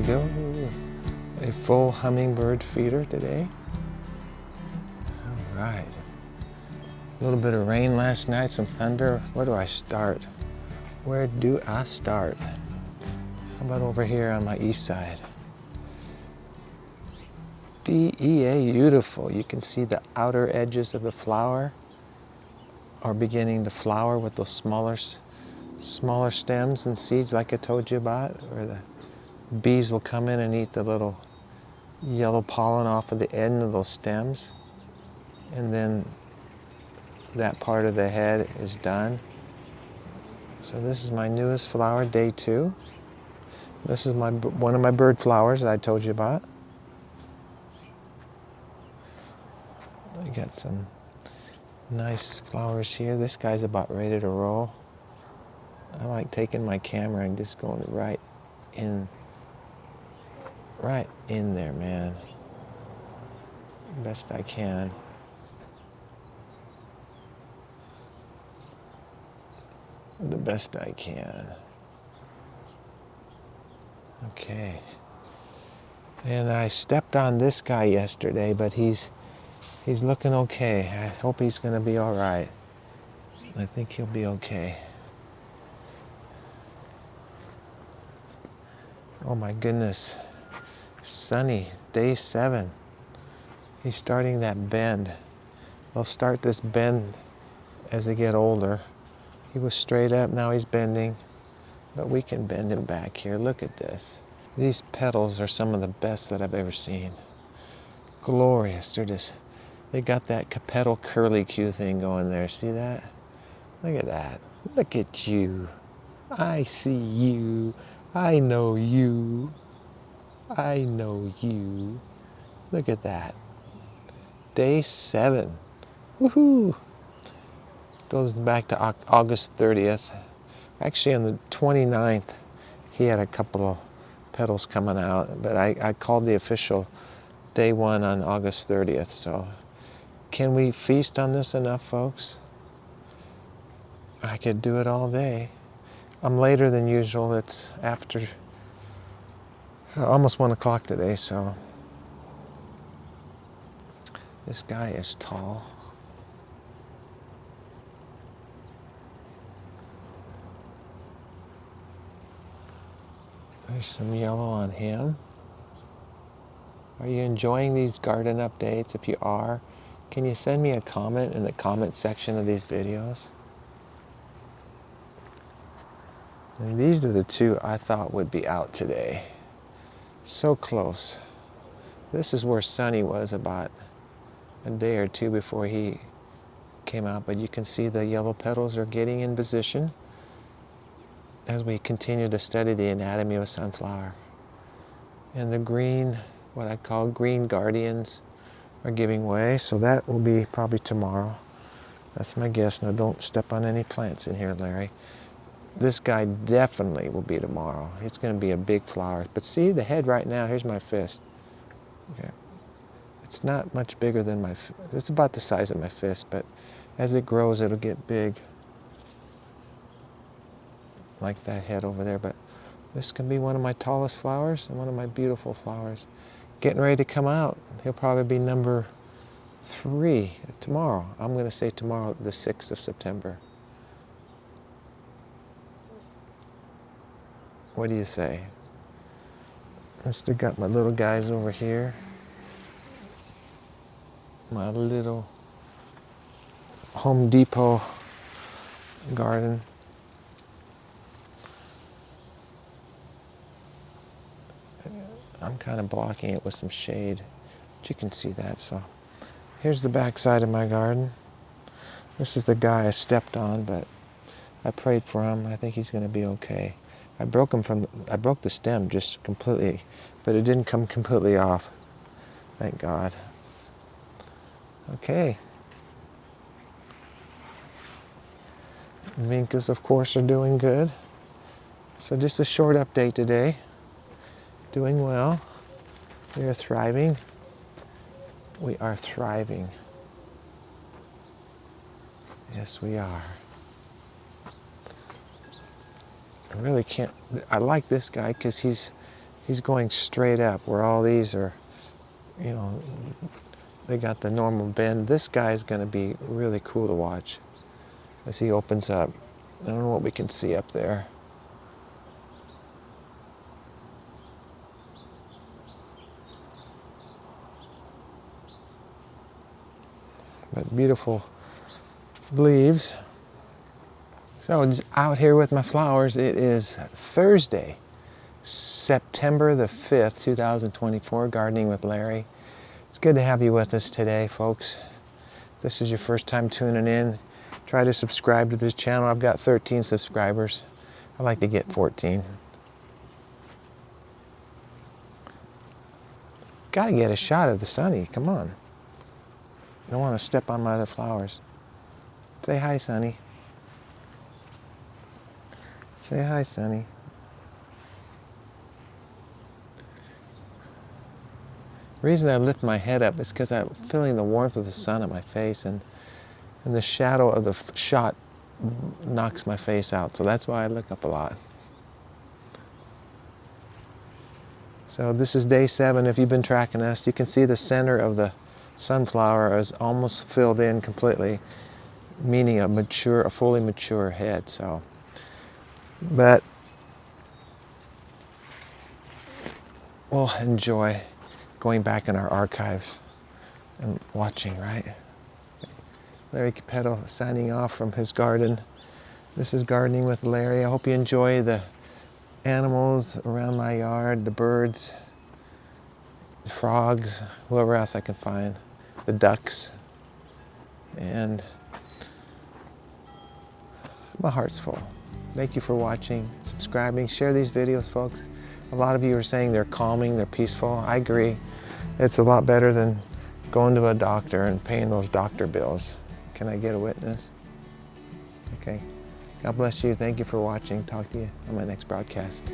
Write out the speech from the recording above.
Go. A full hummingbird feeder today. All right. A little bit of rain last night, some thunder. Where do I start? Where do I start? How about over here on my east side? Beautiful. You can see the outer edges of the flower are beginning to flower with those smaller stems and seeds like I told you about, where the bees will come in and eat the little yellow pollen off of the end of those stems, and then that part of the head is done. So this is my newest flower, day 2. This is one of my bird flowers that I told you about. I got some nice flowers here. This guy's about ready to roll. I like taking my camera and just going right in there, man. Best I can. The best I can. Okay. And I stepped on this guy yesterday, but he's looking okay. I hope he's going to be all right. I think he'll be okay. Oh my goodness. Sunny, day 7. He's starting that bend. They'll start this bend as they get older. He was straight up, now he's bending. But we can bend him back here. Look at this. These petals are some of the best that I've ever seen. Glorious. They got that petal curly-Q thing going there. See that? Look at that. Look at you. I see you. I know you. I know you. Look at that. Day 7. Woohoo! Goes back to August 30th. Actually, on the 29th, he had a couple of petals coming out, but I called the official day 1 on August 30th. So, can we feast on this enough, folks? I could do it all day. I'm later than usual. It's after almost 1 o'clock today, so this guy is tall. There's some yellow on him. Are you enjoying these garden updates? If you are, can you send me a comment in the comment section of these videos? And these are the 2 I thought would be out today. So close. This is where Sunny was about a day or 2 before he came out, but you can see the yellow petals are getting in position as we continue to study the anatomy of a sunflower. And the green, what I call green guardians, are giving way, so that will be probably tomorrow. That's my guess. Now don't step on any plants in here, Larry. This guy definitely will be tomorrow. It's going to be a big flower. But see the head right now, here's my fist. Okay. It's not much bigger than my fist. It's about the size of my fist, but as it grows, it'll get big. Like that head over there. But this can be one of my tallest flowers and one of my beautiful flowers. Getting ready to come out. He'll probably be number 3 tomorrow. I'm going to say tomorrow, the 6th of September. What do you say? I still got my little guys over here. My little Home Depot garden. I'm kind of blocking it with some shade, but you can see that. So here's the back side of my garden. This is the guy I stepped on, but I prayed for him. I think he's going to be okay. I broke the stem just completely, but it didn't come completely off. Thank God. Okay. Minkas, of course, are doing good. So just a short update today. Doing well. We are thriving. We are thriving. Yes, we are. I really can't, I like this guy because he's going straight up where all these are, you know, they got the normal bend. This guy is going to be really cool to watch as he opens up. I don't know what we can see up there. But beautiful leaves. So just out here with my flowers. It is Thursday, September the 5th, 2024, Gardening with Larry. It's good to have you with us today, folks. If this is your first time tuning in, try to subscribe to this channel. I've got 13 subscribers. I'd like to get 14. Got to get a shot of the sunny. Come on. I don't want to step on my other flowers. Say hi, Sonny. Say hi, Sonny. The reason I lift my head up is because I'm feeling the warmth of the sun on my face, and the shadow of the shot knocks my face out. So that's why I look up a lot. So this is day 7. If you've been tracking us, you can see the center of the sunflower is almost filled in completely, meaning a fully mature head. So, but we'll enjoy going back in our archives and watching, right? Larry Capetto signing off from his garden. This is Gardening with Larry. I hope you enjoy the animals around my yard, the birds, the frogs, whoever else I can find, the ducks, and my heart's full. Thank you for watching, subscribing, share these videos, folks. A lot of you are saying they're calming, they're peaceful. I agree. It's a lot better than going to a doctor and paying those doctor bills. Can I get a witness? Okay. God bless you. Thank you for watching. Talk to you on my next broadcast.